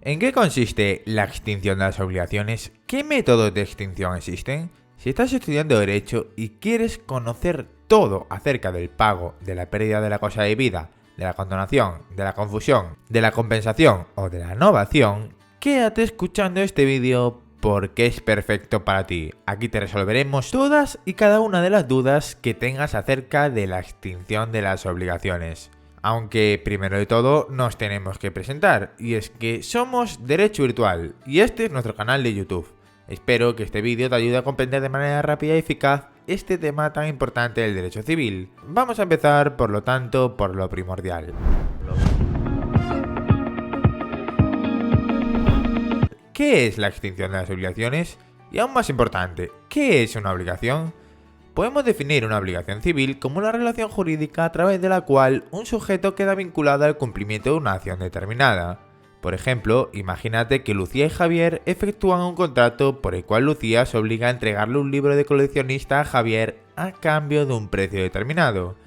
¿En qué consiste la extinción de las obligaciones? ¿Qué métodos de extinción existen? Si estás estudiando Derecho y quieres conocer todo acerca del pago, de la pérdida de la cosa de vida, de la condonación, de la confusión, de la compensación o de la novación, quédate escuchando este vídeo porque es perfecto para ti. Aquí te resolveremos todas y cada una de las dudas que tengas acerca de la extinción de las obligaciones. Aunque primero de todo nos tenemos que presentar, y es que somos Derecho Virtual y este es nuestro canal de YouTube. Espero que este vídeo te ayude a comprender de manera rápida y eficaz este tema tan importante del derecho civil. Vamos a empezar, por lo tanto, por lo primordial. ¿Qué es la extinción de las obligaciones? Y aún más importante, ¿qué es una obligación? Podemos definir una obligación civil como una relación jurídica a través de la cual un sujeto queda vinculado al cumplimiento de una acción determinada. Por ejemplo, imagínate que Lucía y Javier efectúan un contrato por el cual Lucía se obliga a entregarle un libro de coleccionista a Javier a cambio de un precio determinado.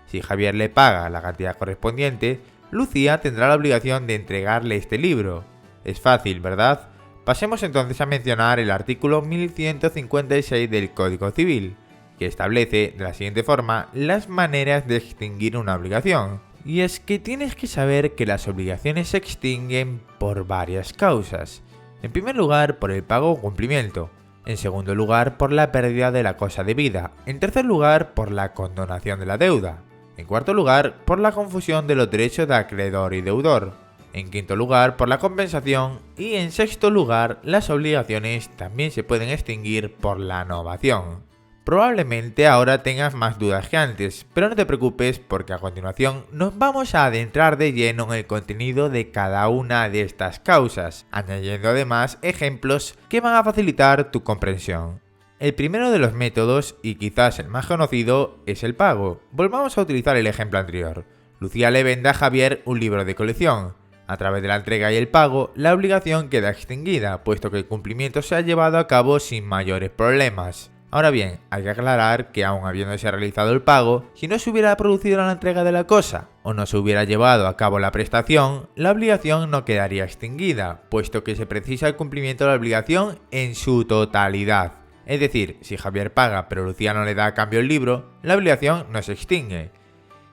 Si Javier le paga la cantidad correspondiente, Lucía tendrá la obligación de entregarle este libro. Es fácil, ¿verdad? Pasemos entonces a mencionar el artículo 1156 del Código Civil, que establece de la siguiente forma las maneras de extinguir una obligación. Y es que tienes que saber que las obligaciones se extinguen por varias causas. En primer lugar, por el pago o cumplimiento. En segundo lugar, por la pérdida de la cosa debida. En tercer lugar, por la condonación de la deuda. En cuarto lugar, por la confusión de los derechos de acreedor y deudor. En quinto lugar, por la compensación. Y en sexto lugar, las obligaciones también se pueden extinguir por la novación. Probablemente ahora tengas más dudas que antes, pero no te preocupes porque a continuación nos vamos a adentrar de lleno en el contenido de cada una de estas causas, añadiendo además ejemplos que van a facilitar tu comprensión. El primero de los métodos, y quizás el más conocido, es el pago. Volvamos a utilizar el ejemplo anterior. Lucía le vende a Javier un libro de colección. A través de la entrega y el pago, la obligación queda extinguida, puesto que el cumplimiento se ha llevado a cabo sin mayores problemas. Ahora bien, hay que aclarar que aun habiéndose realizado el pago, si no se hubiera producido la entrega de la cosa o no se hubiera llevado a cabo la prestación, la obligación no quedaría extinguida, puesto que se precisa el cumplimiento de la obligación en su totalidad. Es decir, si Javier paga pero Lucía no le da a cambio el libro, la obligación no se extingue.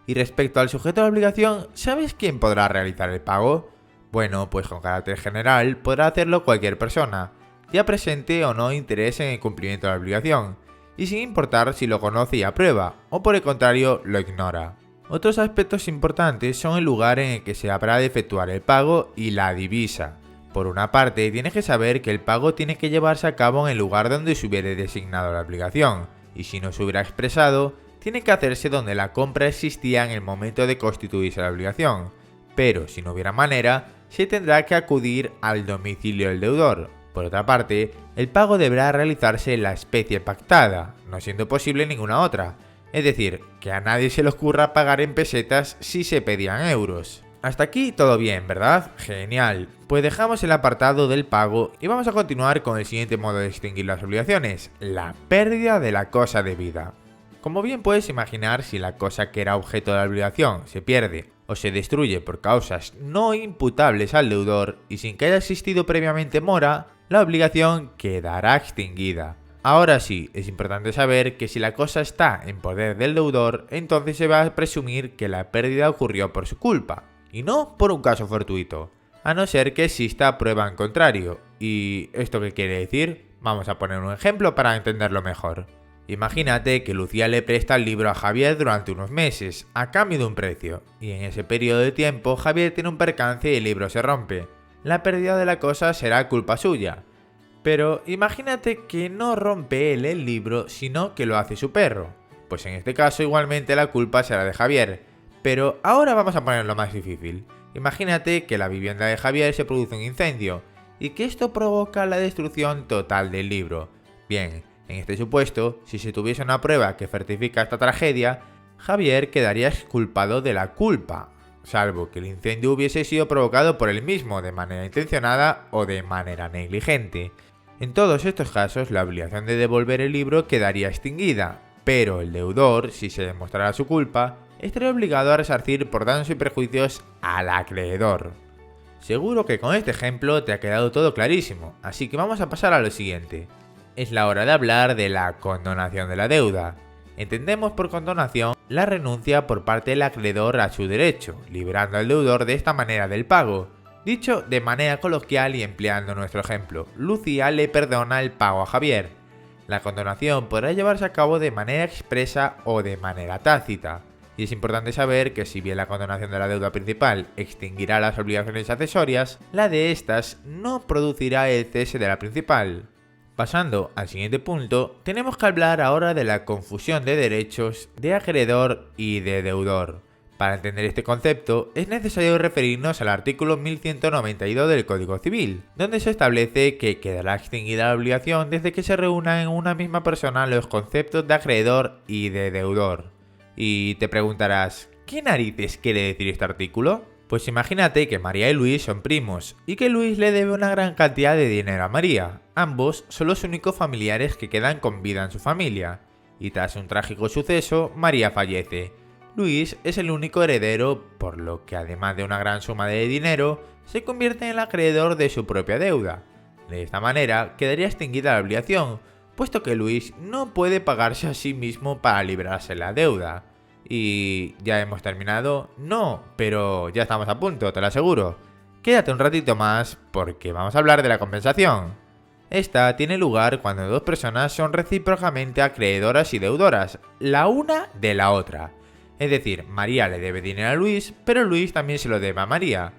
Y respecto al sujeto de la obligación, ¿sabes quién podrá realizar el pago? Bueno, pues con carácter general podrá hacerlo cualquier persona, ya presente o no interés en el cumplimiento de la obligación, y sin importar si lo conoce y aprueba, o por el contrario lo ignora. Otros aspectos importantes son el lugar en el que se habrá de efectuar el pago y la divisa. Por una parte, tienes que saber que el pago tiene que llevarse a cabo en el lugar donde se hubiere designado la obligación, y si no se hubiera expresado, tiene que hacerse donde la compra existía en el momento de constituirse la obligación, pero si no hubiera manera, se tendrá que acudir al domicilio del deudor. Por otra parte, el pago deberá realizarse en la especie pactada, no siendo posible ninguna otra. Es decir, que a nadie se le ocurra pagar en pesetas si se pedían euros. Hasta aquí todo bien, ¿verdad? Genial. Pues dejamos el apartado del pago y vamos a continuar con el siguiente modo de extinguir las obligaciones, la pérdida de la cosa debida. Como bien puedes imaginar, si la cosa que era objeto de la obligación se pierde o se destruye por causas no imputables al deudor y sin que haya existido previamente mora, la obligación quedará extinguida. Ahora sí, es importante saber que si la cosa está en poder del deudor, entonces se va a presumir que la pérdida ocurrió por su culpa, y no por un caso fortuito, a no ser que exista prueba en contrario. ¿Y esto qué quiere decir? Vamos a poner un ejemplo para entenderlo mejor. Imagínate que Lucía le presta el libro a Javier durante unos meses, a cambio de un precio, y en ese periodo de tiempo Javier tiene un percance y el libro se rompe. La pérdida de la cosa será culpa suya. Pero imagínate que no rompe él el libro, sino que lo hace su perro. Pues en este caso igualmente la culpa será de Javier. Pero ahora vamos a ponerlo más difícil. Imagínate que la vivienda de Javier se produce un incendio, y que esto provoca la destrucción total del libro. Bien, en este supuesto, si se tuviese una prueba que certifica esta tragedia, Javier quedaría exculpado de la culpa, salvo que el incendio hubiese sido provocado por él mismo de manera intencionada o de manera negligente. En todos estos casos, la obligación de devolver el libro quedaría extinguida, pero el deudor, si se demostrara su culpa, estaría obligado a resarcir por daños y perjuicios al acreedor. Seguro que con este ejemplo te ha quedado todo clarísimo, así que vamos a pasar a lo siguiente. Es la hora de hablar de la condonación de la deuda. Entendemos por condonación la renuncia por parte del acreedor a su derecho, liberando al deudor de esta manera del pago. Dicho de manera coloquial y empleando nuestro ejemplo, Lucía le perdona el pago a Javier. La condonación podrá llevarse a cabo de manera expresa o de manera tácita. Y es importante saber que si bien la condonación de la deuda principal extinguirá las obligaciones accesorias, la de estas no producirá el cese de la principal. Pasando al siguiente punto, tenemos que hablar ahora de la confusión de derechos de acreedor y de deudor. Para entender este concepto, es necesario referirnos al artículo 1192 del Código Civil, donde se establece que quedará extinguida la obligación desde que se reúnan en una misma persona los conceptos de acreedor y de deudor. Y te preguntarás, ¿qué narices quiere decir este artículo? Pues imagínate que María y Luis son primos y que Luis le debe una gran cantidad de dinero a María. Ambos son los únicos familiares que quedan con vida en su familia. Y tras un trágico suceso, María fallece. Luis es el único heredero, por lo que además de una gran suma de dinero, se convierte en el acreedor de su propia deuda. De esta manera quedaría extinguida la obligación, puesto que Luis no puede pagarse a sí mismo para librarse de la deuda. ¿Y ya hemos terminado? No, pero ya estamos a punto, te lo aseguro. Quédate un ratito más porque vamos a hablar de la compensación. Esta tiene lugar cuando dos personas son recíprocamente acreedoras y deudoras, la una de la otra. Es decir, María le debe dinero a Luis, pero Luis también se lo debe a María.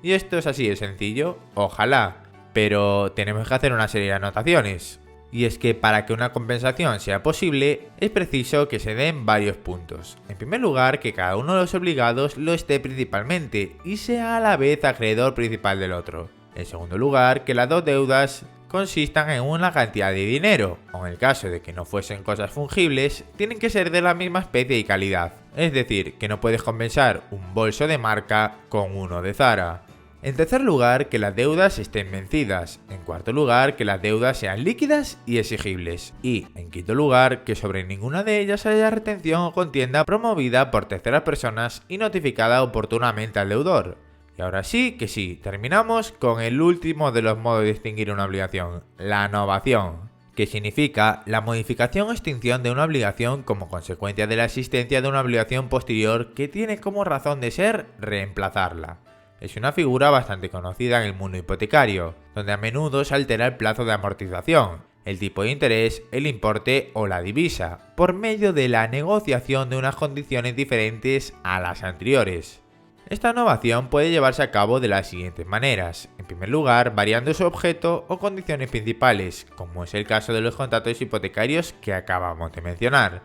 Y esto es así de sencillo, ojalá, pero tenemos que hacer una serie de anotaciones. Y es que para que una compensación sea posible, es preciso que se den varios puntos. En primer lugar, que cada uno de los obligados lo esté principalmente y sea a la vez acreedor principal del otro. En segundo lugar, que las dos deudas consistan en una cantidad de dinero, o en el caso de que no fuesen cosas fungibles, tienen que ser de la misma especie y calidad. Es decir, que no puedes compensar un bolso de marca con uno de Zara. En tercer lugar, que las deudas estén vencidas. En cuarto lugar, que las deudas sean líquidas y exigibles. Y, en quinto lugar, que sobre ninguna de ellas haya retención o contienda promovida por terceras personas y notificada oportunamente al deudor. Y ahora sí que sí, terminamos con el último de los modos de extinguir una obligación, la novación, que significa la modificación o extinción de una obligación como consecuencia de la existencia de una obligación posterior que tiene como razón de ser reemplazarla. Es una figura bastante conocida en el mundo hipotecario, donde a menudo se altera el plazo de amortización, el tipo de interés, el importe o la divisa, por medio de la negociación de unas condiciones diferentes a las anteriores. Esta novación puede llevarse a cabo de las siguientes maneras. En primer lugar, variando su objeto o condiciones principales, como es el caso de los contratos hipotecarios que acabamos de mencionar.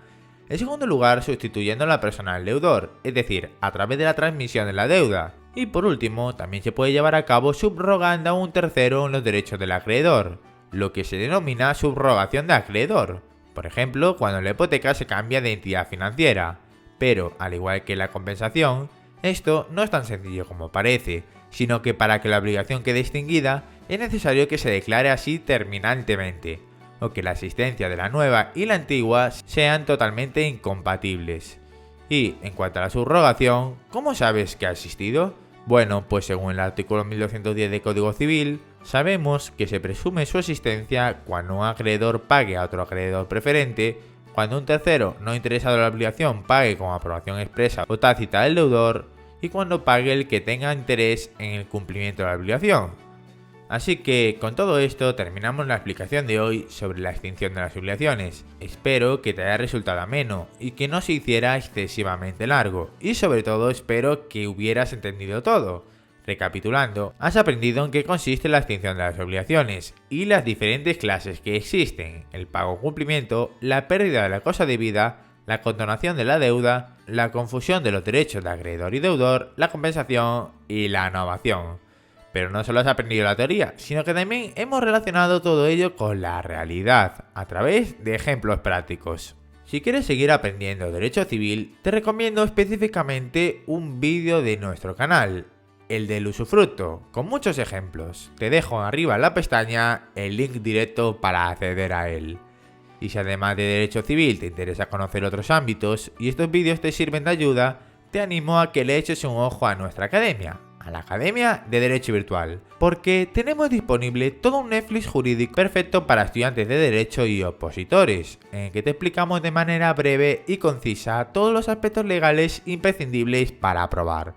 En segundo lugar, sustituyendo a la persona del deudor, es decir, a través de la transmisión de la deuda. Y por último, también se puede llevar a cabo subrogando a un tercero en los derechos del acreedor, lo que se denomina subrogación de acreedor. Por ejemplo, cuando la hipoteca se cambia de entidad financiera. Pero, al igual que la compensación, esto no es tan sencillo como parece, sino que para que la obligación quede extinguida es necesario que se declare así terminantemente, o que la existencia de la nueva y la antigua sean totalmente incompatibles. Y, en cuanto a la subrogación, ¿cómo sabes que ha existido? Bueno, pues según el artículo 1210 del Código Civil, sabemos que se presume su existencia cuando un acreedor pague a otro acreedor preferente, cuando un tercero no interesado en la obligación pague con aprobación expresa o tácita del deudor, y cuando pague el que tenga interés en el cumplimiento de la obligación. Así que con todo esto terminamos la explicación de hoy sobre la extinción de las obligaciones. Espero que te haya resultado ameno y que no se hiciera excesivamente largo, y sobre todo espero que hubieras entendido todo. Recapitulando, has aprendido en qué consiste la extinción de las obligaciones y las diferentes clases que existen: el pago o cumplimiento, la pérdida de la cosa debida, la condonación de la deuda, la confusión de los derechos de acreedor y deudor, la compensación y la novación. Pero no solo has aprendido la teoría, sino que también hemos relacionado todo ello con la realidad, a través de ejemplos prácticos. Si quieres seguir aprendiendo derecho civil, te recomiendo específicamente un vídeo de nuestro canal, el del usufructo, con muchos ejemplos. Te dejo arriba en la pestaña el link directo para acceder a él. Y si además de derecho civil te interesa conocer otros ámbitos y estos vídeos te sirven de ayuda, te animo a que le eches un ojo a nuestra academia, a la Academia de Derecho Virtual, porque tenemos disponible todo un Netflix jurídico perfecto para estudiantes de Derecho y opositores, en el que te explicamos de manera breve y concisa todos los aspectos legales imprescindibles para aprobar.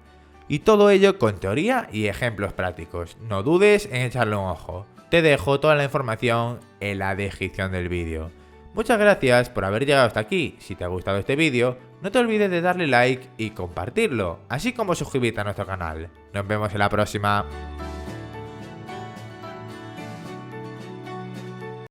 Y todo ello con teoría y ejemplos prácticos. No dudes en echarle un ojo. Te dejo toda la información en la descripción del vídeo. Muchas gracias por haber llegado hasta aquí. Si te ha gustado este vídeo, no te olvides de darle like y compartirlo, así como suscribirte a nuestro canal. Nos vemos en la próxima.